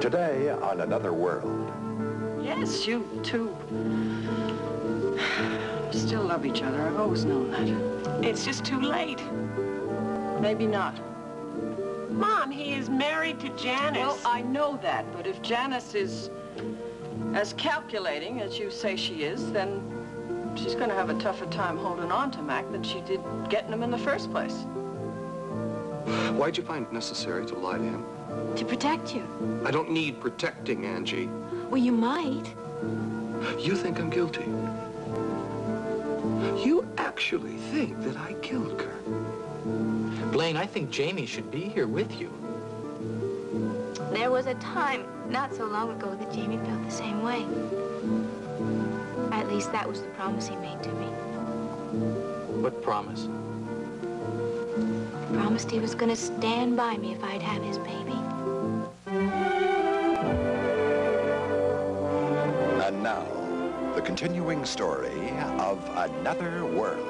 Today on Another World. Yes, you two still love each other. I've always known that. It's just too late. Maybe not. Mom, he is married to Janice. Well, I know that, but if Janice is as calculating as you say she is, then she's going to have a tougher time holding on to Mac than she did getting him in the first place. Why'd you find it necessary to lie to him? To protect you. I don't need protecting, Angie. Well, you might. You think I'm guilty. You actually think that I killed Kirk. Blaine, I think Jamie should be here with you. There was a time, not so long ago, that Jamie felt the same way. At least that was the promise he made to me. What promise? Promised he was going to stand by me if I'd have his baby. And now, the continuing story of Another World.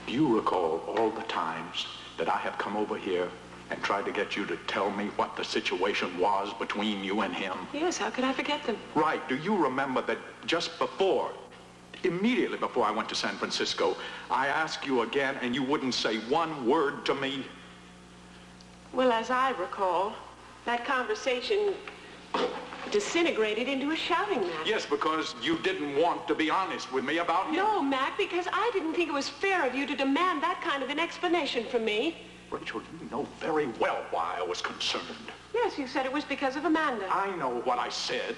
Do you recall all the times that I have come over here and tried to get you to tell me what the situation was between you and him? Yes, how could I forget them? Right. Do you remember that just before, immediately before I went to San Francisco, I asked you again and you wouldn't say one word to me? Well, as I recall, that conversation disintegrated into a shouting match. Yes, because you didn't want to be honest with me about him. No, Mac, because I didn't think it was fair of you to demand that kind of an explanation from me. Rachel, you know very well why I was concerned. Yes, you said it was because of Amanda. I know what I said.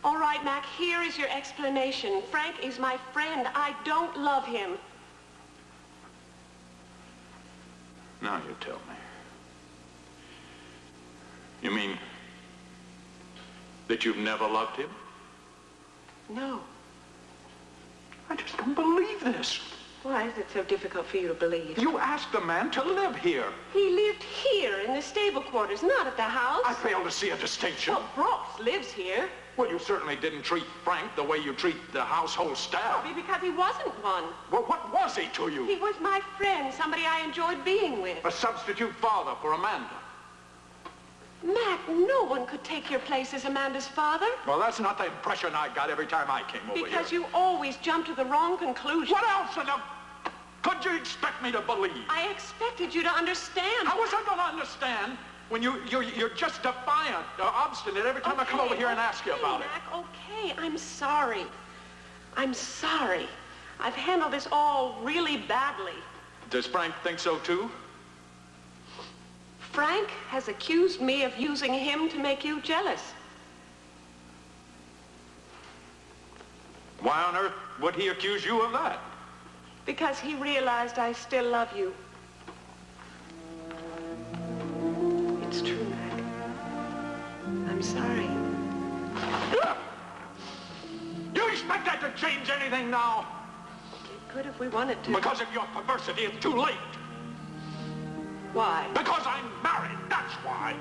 All right, Mac, here is your explanation. Frank is my friend. I don't love him. Now you tell me. You mean that you've never loved him? No. I just don't believe this. Why is it so difficult for you to believe? You asked the man to live here. He lived here in the stable quarters, not at the house. I fail to see a distinction. Well, Brooks lives here. Well, you certainly didn't treat Frank the way you treat the household staff. Probably because he wasn't one. Well, what was he to you? He was my friend, somebody I enjoyed being with. A substitute father for Amanda. Mac, no one could take your place as Amanda's father. Well, that's not the impression I got every time I came over here. Because you always jump to the wrong conclusion. What else in the... could you expect me to believe? I expected you to understand. How was I going to understand when you're just defiant or obstinate every time I come over here and ask you about Mac, okay, I'm sorry. I'm sorry. I've handled this all really badly. Does Frank think so too? Frank has accused me of using him to make you jealous. Why on earth would he accuse you of that? Because he realized I still love you. It's true, Mac. I'm sorry. You expect that to change anything now? It could if we wanted to. Because of your perversity, it's too late. Why? Because I'm married, that's why.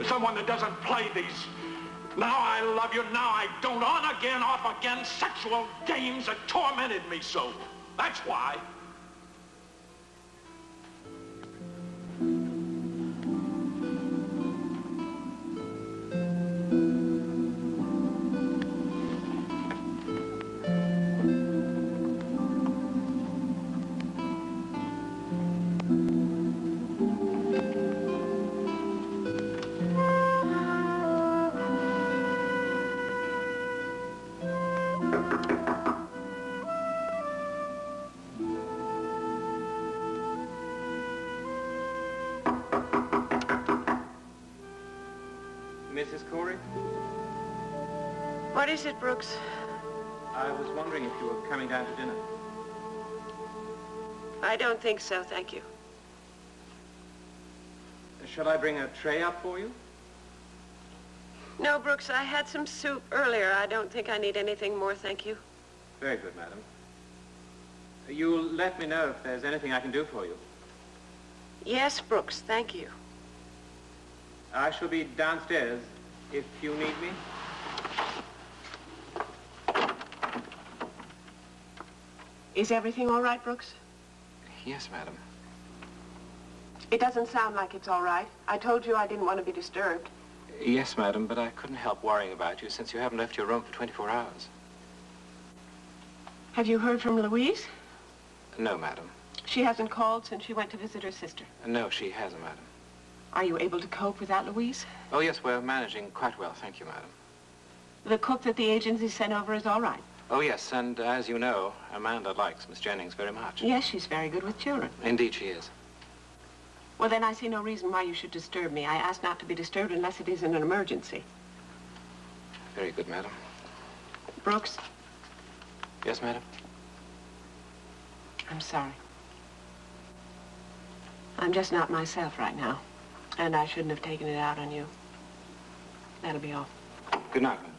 Someone that doesn't play these now I love you, now I don't, on again, off again, sexual games that tormented me so. That's why. Mrs. Corey? What is it, Brooks? I was wondering if you were coming down to dinner. I don't think so, thank you. Shall I bring a tray up for you? No, Brooks, I had some soup earlier. I don't think I need anything more, thank you. Very good, madam. You'll let me know if there's anything I can do for you. Yes, Brooks, thank you. I shall be downstairs if you need me. Is everything all right, Brooks? Yes, madam. It doesn't sound like it's all right. I told you I didn't want to be disturbed. Yes, madam, but I couldn't help worrying about you since you haven't left your room for 24 hours. Have you heard from Louise? No, madam. She hasn't called since she went to visit her sister. No, she hasn't, madam. Are you able to cope without Louise? Oh, yes, we're managing quite well, thank you, madam. The cook that the agency sent over is all right. Oh, yes, and as you know, Amanda likes Miss Jennings very much. Yes, she's very good with children. Indeed she is. Well, then I see no reason why you should disturb me. I ask not to be disturbed unless it is an emergency. Very good, madam. Brooks, Yes, madam? I'm sorry. I'm just not myself right now. And I shouldn't have taken it out on you. That'll be all. Good night, madam.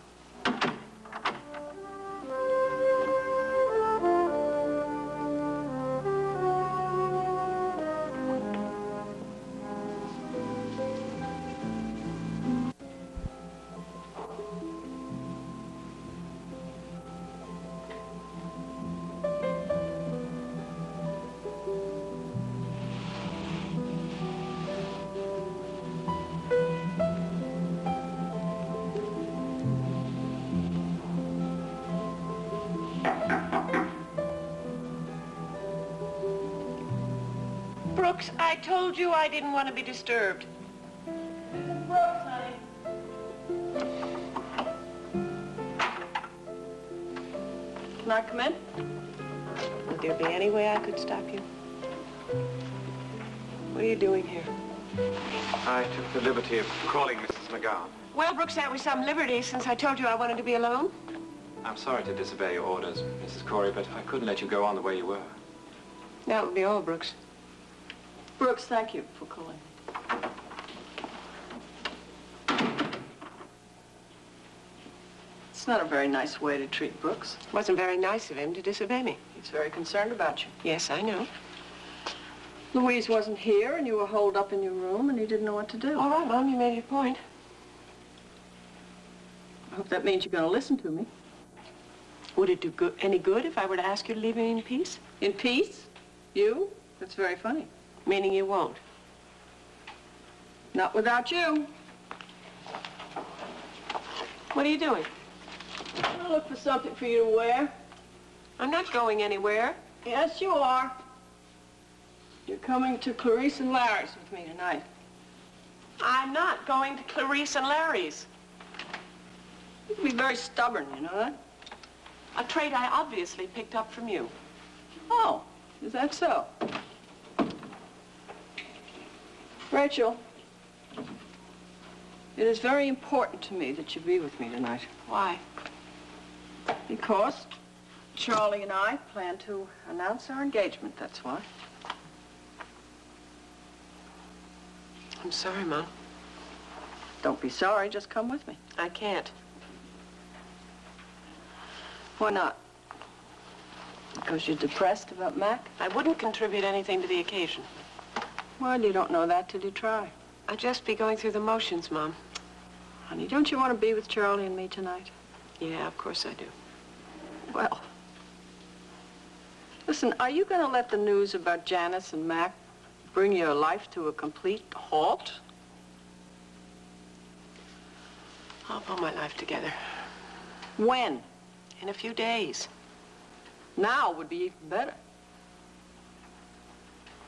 Brooks, I told you I didn't want to be disturbed. Brooks, honey. Can I come in? Would there be any way I could stop you? What are you doing here? I took the liberty of calling Mrs. McGowan. Well, Brooks, that was some liberty since I told you I wanted to be alone. I'm sorry to disobey your orders, Mrs. Corey, but I couldn't let you go on the way you were. That would be all, Brooks. Brooks, thank you for calling. It's not a very nice way to treat Brooks. Wasn't very nice of him to disobey me. He's very concerned about you. Yes, I know. Louise wasn't here, and you were holed up in your room, and he didn't know what to do. All right, Mom, you made your point. I hope that means you're going to listen to me. Would it do any good if I were to ask you to leave me in peace? In peace? You? That's very funny. Meaning you won't. Not without you. What are you doing? I'll look for something for you to wear. I'm not going anywhere. Yes, you are. You're coming to Clarice and Larry's with me tonight. I'm not going to Clarice and Larry's. You can be very stubborn, you know that? A trait I obviously picked up from you. Oh, is that so? Rachel, it is very important to me that you be with me tonight. Why? Because Charlie and I plan to announce our engagement, that's why. I'm sorry, Mom. Don't be sorry, just come with me. I can't. Why not? Because you're depressed about Mac? I wouldn't contribute anything to the occasion. Well, you don't know that till you try. I'd just be going through the motions, Mom. Honey, don't you want to be with Charlie and me tonight? Yeah, of course I do. Well, listen, are you going to let the news about Janice and Mac bring your life to a complete halt? I'll pull my life together. When? In a few days. Now would be even better.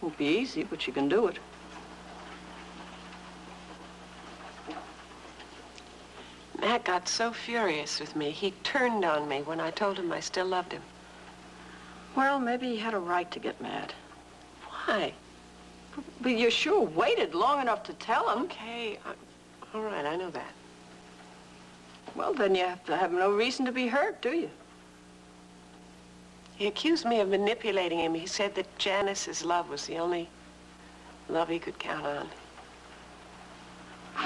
Won't be easy, but you can do it. Matt got so furious with me, he turned on me when I told him I still loved him. Well, maybe he had a right to get mad. Why? But you sure waited long enough to tell him. Okay, all right, I know that. Well, then you have no reason to be hurt, do you? He accused me of manipulating him. He said that Janice's love was the only love he could count on.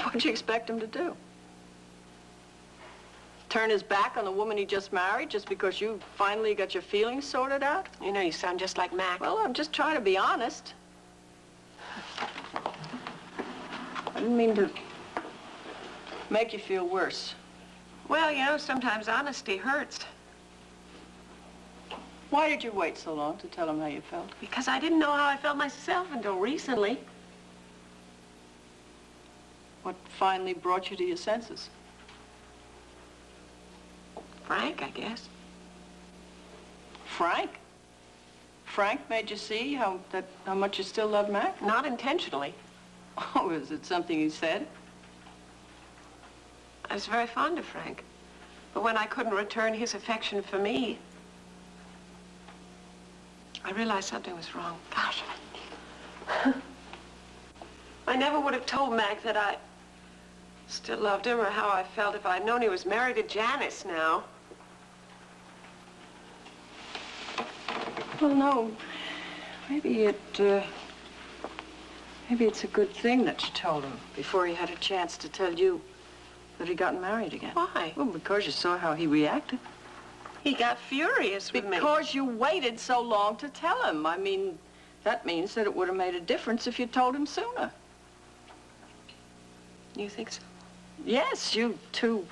What'd you expect him to do? Turn his back on the woman he just married just because you finally got your feelings sorted out? You know, you sound just like Mac. Well, I'm just trying to be honest. I didn't mean to make you feel worse. Well, you know, sometimes honesty hurts. Why did you wait so long to tell him how you felt? Because I didn't know how I felt myself until recently. What finally brought you to your senses? Frank, I guess. Frank? Frank made you see how much you still love Mac? Not intentionally. Oh, is it something he said? I was very fond of Frank. But when I couldn't return his affection for me, I realized something was wrong. Gosh. I never would have told Mac that I still loved him or how I felt if I'd known he was married to Janice now. Well, no. Maybe it's a good thing that you told him before he had a chance to tell you that he'd gotten married again. Why? Well, because you saw how he reacted. He got furious with me. Because you waited so long to tell him. I mean, that means that it would have made a difference if you told him sooner. You think so? Yes, you two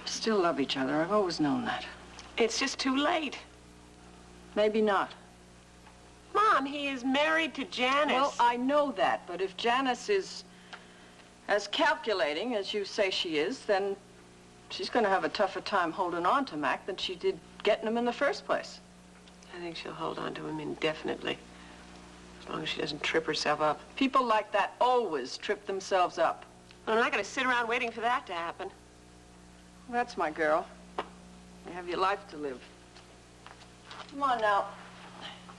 still love each other. I've always known that. It's just too late. Maybe not. Mom, he is married to Janice. Well, I know that, but if Janice is as calculating as you say she is, then she's going to have a tougher time holding on to Mac than she did getting him in the first place. I think she'll hold on to him indefinitely, as long as she doesn't trip herself up. People like that always trip themselves up. Well, I'm not going to sit around waiting for that to happen. That's my girl. You have your life to live. Come on now.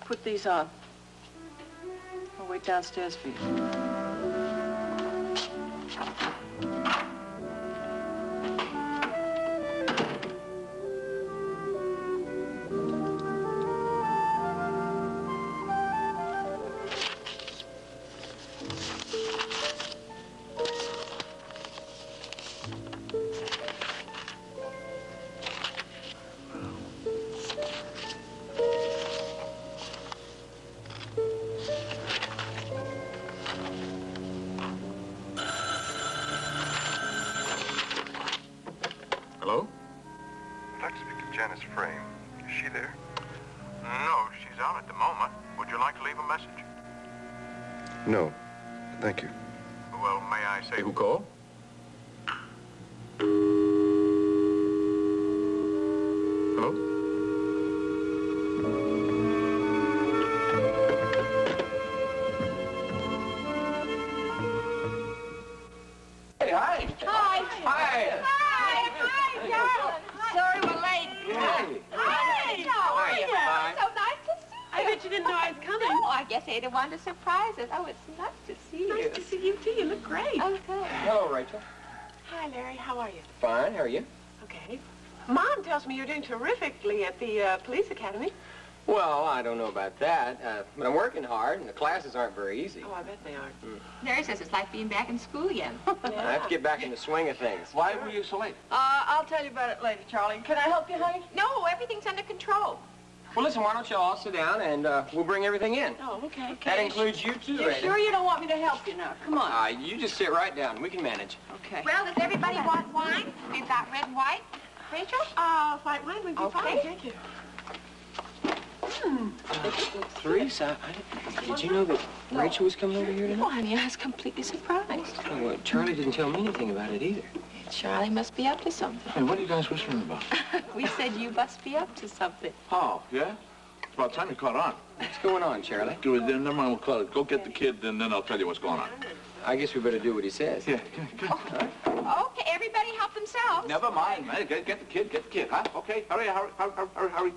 Put these on. I'll wait downstairs for you. Hello? I'd like to speak to Janice Frame. Is she there? No, she's out at the moment. Would you like to leave a message? No, thank you. Well, may I say who called? Hello? Hey, hi. Hi. Hi. Sorry we're late. Hey. Hi. How are you? Fine. So nice to see you. I bet you didn't know I was coming. No, I guess Ada wanted to surprise us. Oh, it's nice to see you. Nice to see you, too. You look great. Oh, good. Hello, Rachel. Hi, Larry. How are you? Fine. How are you? Okay. Mom tells me you're doing terrifically at the police academy. Well, I don't know about that, but I'm working hard, and the classes aren't very easy. Oh, I bet they are. Larry says it's like being back in school again. I have to get back in the swing of things. Why were you so late? I'll tell you about it later, Charlie. Can I help you, honey? No, everything's under control. Well, listen, why don't you all sit down, and we'll bring everything in. Oh, okay. That includes you, too, You Ada. sure you don't want me to help you now? Come on. You just sit right down. We can manage. Okay. Well, does everybody want wine? We've got red and white. Rachel? White wine would be Okay. fine. Thank you. Teresa, did you know that Rachel was coming over here tonight? Oh, honey, I was completely surprised. Oh, well, Charlie didn't tell me anything about it either. Charlie must be up to something. Hey, what are you guys whispering about? We said you must be up to something. Oh, yeah? It's about time you caught on. What's going on, Charlie? Do it, then never mind, we'll call it. Go get the kid, and then I'll tell you what's going on. I guess we better do what he says. Yeah, good. Okay, everybody help themselves. Never mind, man. Get the kid, huh? Okay, hurry.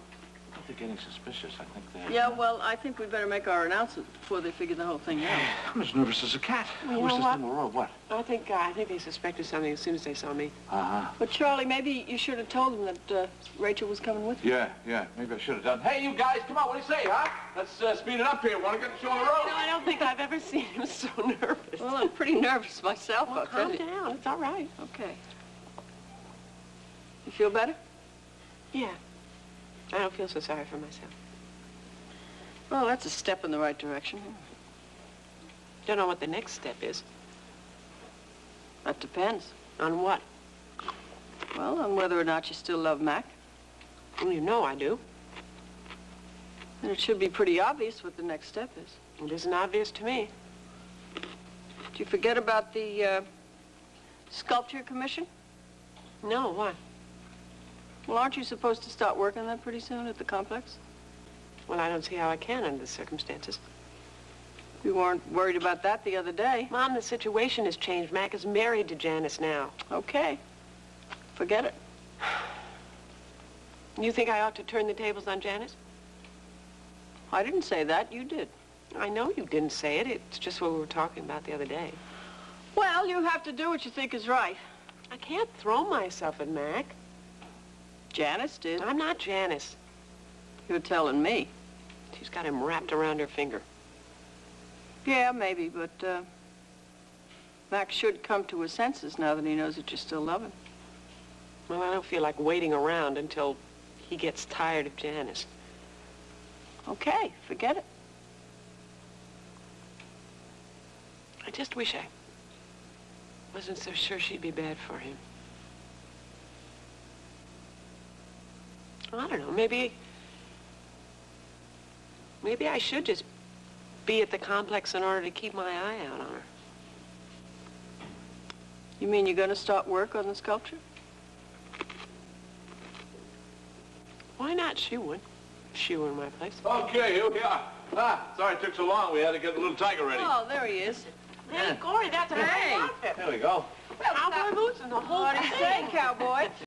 they're getting suspicious. I think they're... Yeah, well, I think we'd better make our announcement before they figure the whole thing out. I'm as nervous as a cat. Well, you Wish know this what? thing were over. What? I think they suspected something as soon as they saw me. Uh-huh. But, Charlie, maybe you should have told them that Rachel was coming with you. Yeah. Maybe I should have done. Hey, you guys, come on. What do you say, huh? Let's speed it up here. Want to get the show on the road? You know, I don't think I've ever seen him so nervous. Well, I'm pretty nervous myself. Well, calm down. It's all right. Okay. You feel better? Yeah. I don't feel so sorry for myself. Well, that's a step in the right direction. Don't know what the next step is. That depends. On what? Well, on whether or not you still love Mac. Well, you know I do. And it should be pretty obvious what the next step is. It isn't obvious to me. Did you forget about the sculpture commission? No, why? Well, aren't you supposed to start work on that pretty soon at the complex? Well, I don't see how I can under the circumstances. You weren't worried about that the other day. Mom, the situation has changed. Mac is married to Janice now. Okay. Forget it. You think I ought to turn the tables on Janice? I didn't say that. You did. I know you didn't say it. It's just what we were talking about the other day. Well, you have to do what you think is right. I can't throw myself at Mac. Janice did. I'm not Janice. You're telling me. She's got him wrapped around her finger. Yeah, maybe, but Max should come to his senses now that he knows that you still love him. Well, I don't feel like waiting around until he gets tired of Janice. Okay, forget it. I just wish I wasn't so sure she'd be bad for him. I don't know, maybe I should just be at the complex in order to keep my eye out on her. You mean you're going to start work on the sculpture? Why not? She would. If she were in my place. Okay, here we are. Sorry it took so long. We had to get the little tiger ready. Oh, there he is. Hey, Corey, that's a great outfit. There we go. Cowboy boots and the whole What do you say, cowboy?